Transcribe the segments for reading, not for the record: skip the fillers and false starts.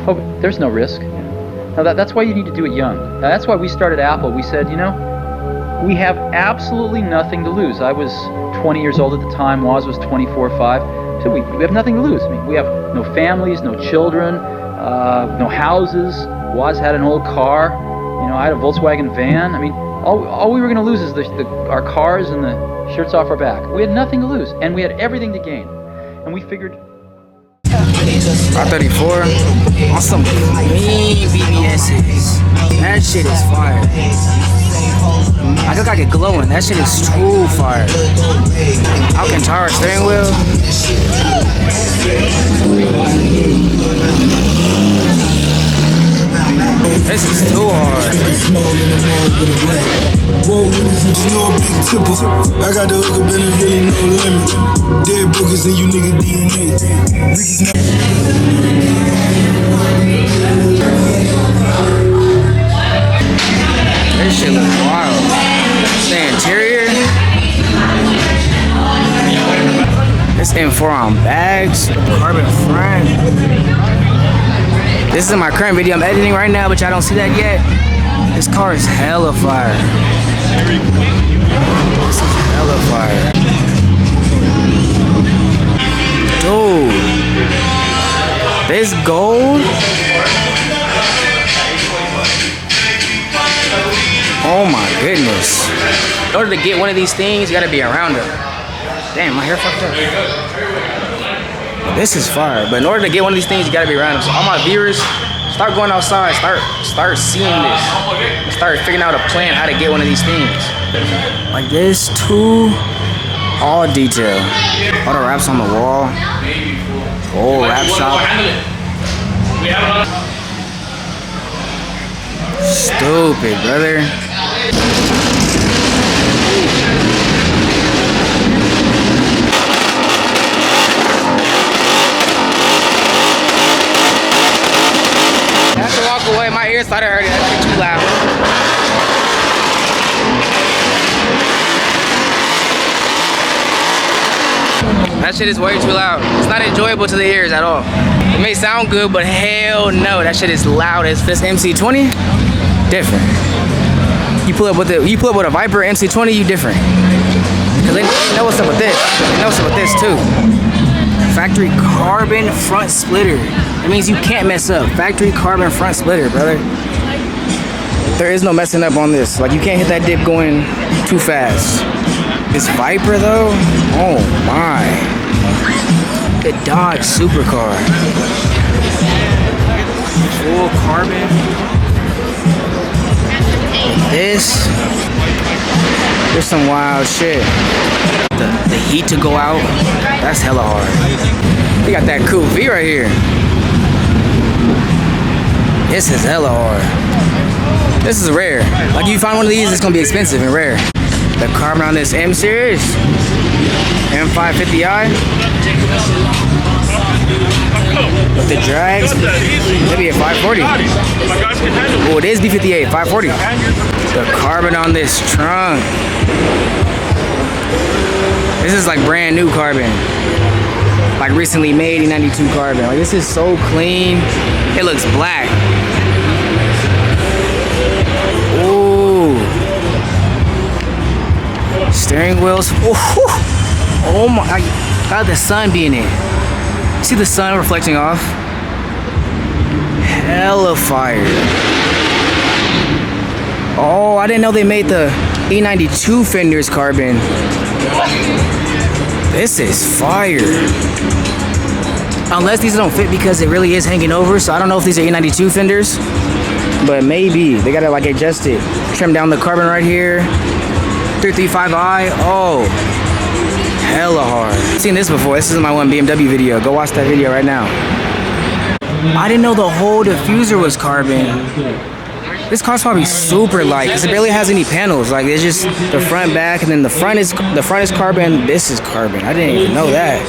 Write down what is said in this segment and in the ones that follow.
Oh, there's no risk. Now that's why you need to do it young. Now, that's why we started Apple. We said, you know, we have absolutely nothing to lose. I was 20 years old at the time. Woz was 24 or 5. So we have nothing to lose. I mean, we have no families, no children, no houses. Woz had an old car. You know, I had a Volkswagen van. I mean, all we were going to lose is our cars and the shirts off our back. We had nothing to lose, and we had everything to gain. And we figured... R34 on some clean BBSs. That shit is fire. I look like it glowing. That shit is true fire. Alcantara steering wheel. This is too hard. I got the hook up and it really no limit. Dead bookers and you nigga DNA. This shit looks wild. The interior. This M4 on bags. Carbon front. This is my current video I'm editing right now, but y'all don't see that yet. This car is hella fire. This is hella fire. Dude. This gold. Oh my goodness. In order to get one of these things, you gotta be around them. Damn, my hair fucked up. This is fire, but in order to get one of these things, you gotta be around them. So all my viewers, start going outside, start seeing this, start figuring out a plan how to get one of these things. Like this too, all detail. All the wraps on the wall, old wrap shop. Stupid, brother. Away, my ears started hurting. That shit too loud. That shit is way too loud. It's not enjoyable to the ears at all. It may sound good, but hell no, that shit is loud as this MC20. Different. You pull up with a VIPER MC20, you different. Cause they know what's up with this. They know what's up with this too. Factory carbon front splitter. That means you can't mess up. Factory carbon front splitter, brother. There is no messing up on this. Like, you can't hit that dip going too fast. This VIPER though, oh my. The Dodge supercar. Full carbon. This. There's some wild shit. The heat to go out, that's hella hard. We got that cool V right here. This is hella hard. This is rare. Like, you find one of these, it's gonna be expensive and rare. The carbon on this M series, M550i. With the drags, maybe a 540. Oh, it is B58, 540. The carbon on this trunk. This is like brand new carbon. Like recently made E92 carbon. Like, this is so clean. It looks black. Ooh. Steering wheels. Ooh. Oh my God, the sun being in. See the sun reflecting off? Hella fire. Oh, I didn't know they made the E92 fenders carbon. This is fire. Unless these don't fit because it really is hanging over. So I don't know if these are E92 fenders, but maybe. They gotta like adjust it. Trim down the carbon right here. 335i. Oh, hella hard. I've seen this before. This is my one BMW video. Go watch that video right now. I didn't know the whole diffuser was carbon. This car's probably super light because it barely has any panels. Like, it's just the front, back, and then the front is carbon. This is carbon. I didn't even know that.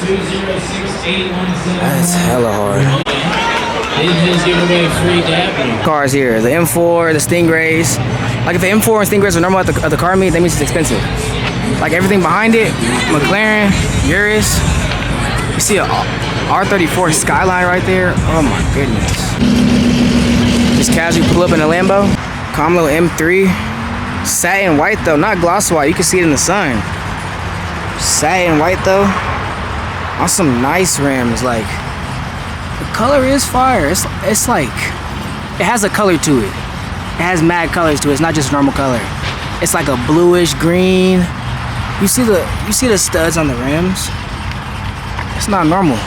That's hella hard. Cars here, the M4, the Stingrays. Like, if the M4 and Stingrays are normal at the car meet, that means it's expensive. Like, everything behind it, McLaren, Urus. You see a R34 Skyline right there. Oh my goodness. Just casually pull up in a Lambo. Calm little M3. Satin white though, not gloss white. You can see it in the sun. Satin white though. On some nice rims. Like, the color is fire. It's like, it has a color to it. It has mad colors to it. It's not just normal color. It's like a bluish green. You see the studs on the rims? It's not normal.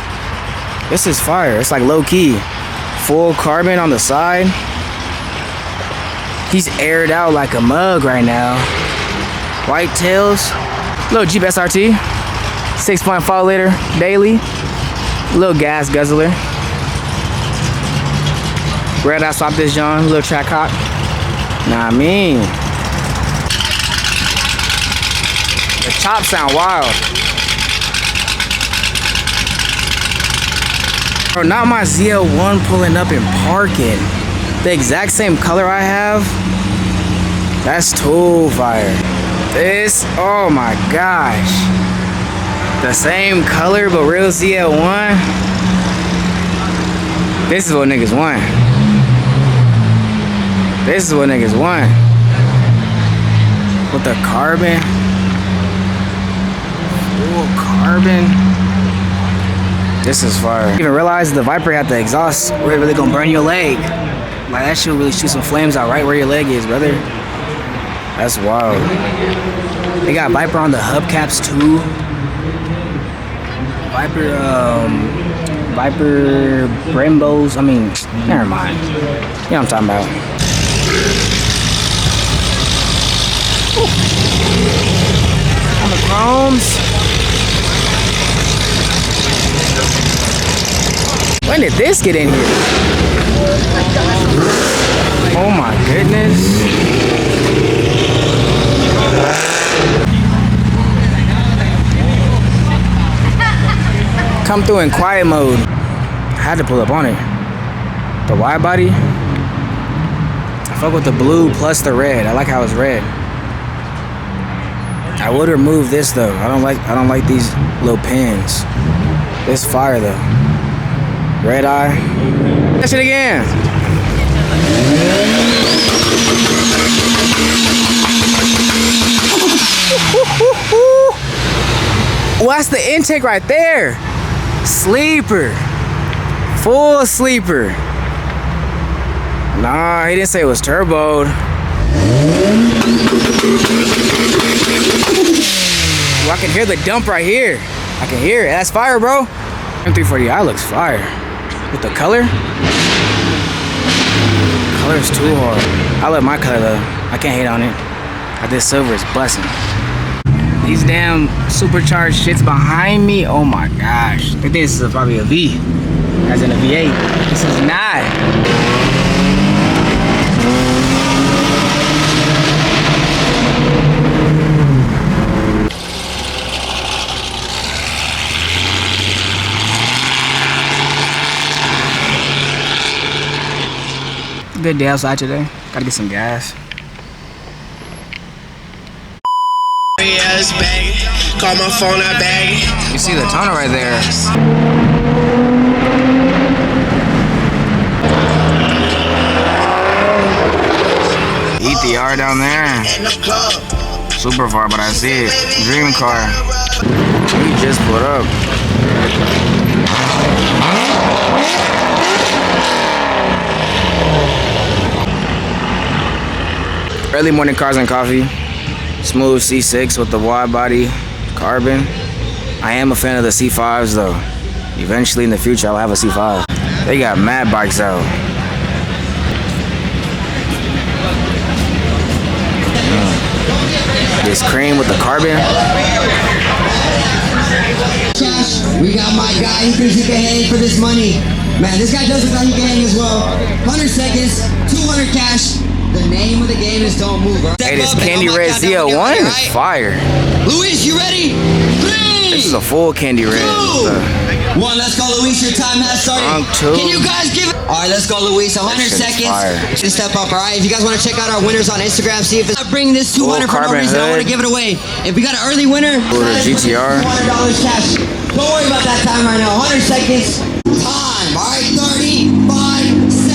This is fire. It's like low key. Full carbon on the side. He's aired out like a mug right now. White tails. Little Jeep SRT. 6.5 liter daily. Little gas guzzler. Red eye swap this John. Little track hop. Nah, I mean. The chops sound wild. Bro, not my ZL1 pulling up and parking. The exact same color I have. That's too fire. This, oh my gosh. The same color but real ZL1. This is what niggas want. This is what niggas want. With the carbon. Full carbon. This is fire. You even realize the Viper had the exhaust really gonna burn your leg. Like, that shit will really shoot some flames out right where your leg is, brother. That's wild. They got Viper on the hubcaps too. Viper Brembos. I mean, never mind. You know what I'm talking about. Ooh. On the chromes. When did this get in here? Oh my goodness. Come through in quiet mode. I had to pull up on it. The wide body. I fuck with the blue plus the red. I like how it's red. I would remove this though. I don't like these little pins. It's fire though. Red eye. That shit again. Well, that's the intake right there. Sleeper. Full sleeper. Nah, he didn't say it was turboed. Well, I can hear the dump right here. I can hear it. That's fire, bro. M340i looks fire. With the color? Color's too hard. I love my color though. I can't hate on it. Like, this silver is busting. These damn supercharged shits behind me. Oh my gosh. I think this is probably a V. As in a V8. This is not. Good day outside today. Gotta get some gas. Call my phone, I bag. You see the tunnel right there. ETR down there. Super far, but I see it. Dream car. We just put up. Early morning cars and coffee. Smooth C6 with the wide body carbon. I am a fan of the C5s though. Eventually in the future I'll have a C5. They got mad bikes out. This cream with the carbon. We got my guy, he thinks he can hang for this money. Man, this guy does look like he can hang as well. 100 seconds, 200 cash. The name of the game is don't move. Hey, this candy red ZL1 is fire. Luis, you ready? 3. This is a full candy red. 2. 1, let's go, Luis. Your time has started. 2. Can you guys give it? All right, let's go, Luis. 100 seconds. Just step up, all right? If you guys want to check out our winners on Instagram, see if it's bring this 200 for no reason. I want to give it away. If we got an early winner, GTR. $200 cash. Don't worry about that time right now. 100 seconds. Time. All right, 30, 5,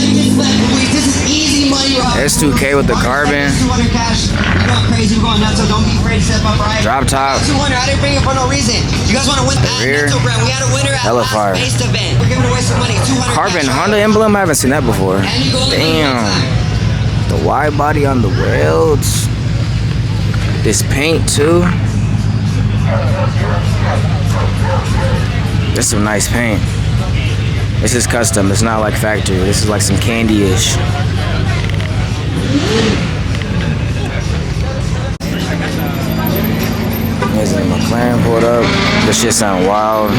S2K with the carbon. 200 cash. We're going crazy. We're going nuts. So don't be afraid to step up, right? Drop top. 200. I didn't bring it for no reason. You guys want to win that rear. mental brand? We had a winner at Hella last fire. based event. We're giving away some money. 200 Carbon cash. Honda emblem. I haven't seen that before. And you go Damn. The wide body on the rails. This paint too. This is some nice paint. This is custom. It's not like factory. This is like some candy-ish. There's a McLaren pulled up. This shit sound wild.